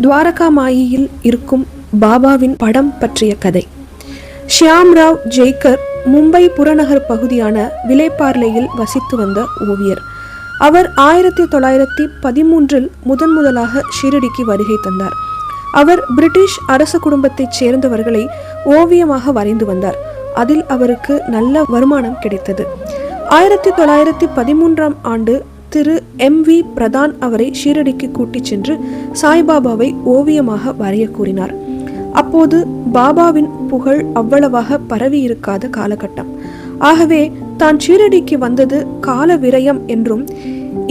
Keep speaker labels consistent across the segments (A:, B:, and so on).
A: துவாரகா மாயியில் இருக்கும் பாபாவின் படம் பற்றிய கதை. ஷியாம்ராவ் ஜெய்கர் மும்பை புறநகர் பகுதியான விலேபார்லேயில் வசித்து வந்த ஓவியர். அவர் 1913 முதலாக ஷிரடிக்கு வருகை தந்தார். அவர் பிரிட்டிஷ் அரச குடும்பத்தைச் சேர்ந்தவர்களை ஓவியமாக வரைந்து வந்தார். அதில் அவருக்கு நல்ல வருமானம் கிடைத்தது. 1913 ஆண்டு திரு M.V. பிரதான் அவரை ஷீரடிக்கு கூட்டிச் சென்று சாய்பாபாவை ஓவியமாக வரைய கூறினார். அப்போது பாபாவின் புகழ் அவ்வளவாக பரவி இருக்காத காலகட்டம். ஆகவே தான் ஷீரடிக்கு வந்தது கால விரயம் என்றும்,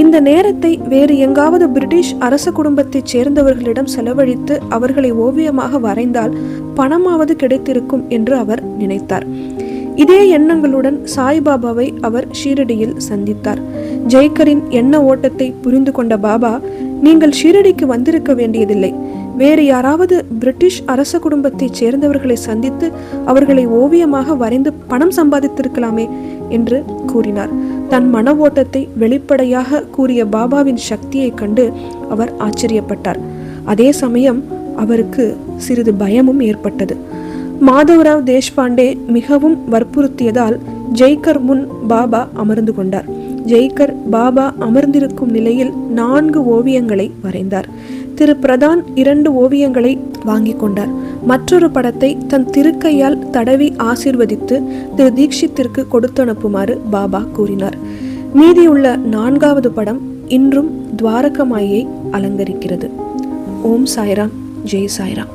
A: இந்த நேரத்தை வேறு எங்காவது பிரிட்டிஷ் அரச குடும்பத்தைச் சேர்ந்தவர்களிடம் செலவழித்து அவர்களை ஓவியமாக வரைந்தால் பணமாவது கிடைத்திருக்கும் என்று அவர் நினைத்தார். இதே எண்ணங்களுடன் சாய்பாபாவை அவர் ஷீரடியில் சந்தித்தார். ஜெய்கரின் எண்ண ஓட்டத்தை புரிந்து கொண்ட பாபா, நீங்கள் ஷீரடிக்கு வந்திருக்க வேண்டியதில்லை, வேறு யாராவது பிரிட்டிஷ் அரச குடும்பத்தைச் சேர்ந்தவர்களை சந்தித்து அவர்களை ஓவியமாக வரைந்து பணம் சம்பாதித்திருக்கலாமே என்று கூறினார். தன் மன ஓட்டத்தை வெளிப்படையாக கூறிய பாபாவின் சக்தியை கண்டு அவர் ஆச்சரியப்பட்டார். அதே சமயம் அவருக்கு சிறிது பயமும் ஏற்பட்டது. மாதவராவ் தேஷ்பாண்டே மிகவும் வற்புறுத்தியதால் ஜெய்கர் முன் பாபா அமர்ந்து கொண்டார். ஜெய்கர் பாபா அமர்ந்திருக்கும் நிலையில் 4 ஓவியங்களை வரைந்தார். திரு பிரதான் 2 ஓவியங்களை வாங்கி கொண்டார். மற்றொரு படத்தை தன் திருக்கையால் தடவி ஆசீர்வதித்து திரு தீக்ஷித்திற்கு கொடுத்து அனுப்புமாறு பாபா கூறினார். மீதியுள்ள 4வது படம் இன்றும் துவாரகமாயை அலங்கரிக்கிறது. ஓம் சாய்ராம், ஜெய் சாய்ராம்.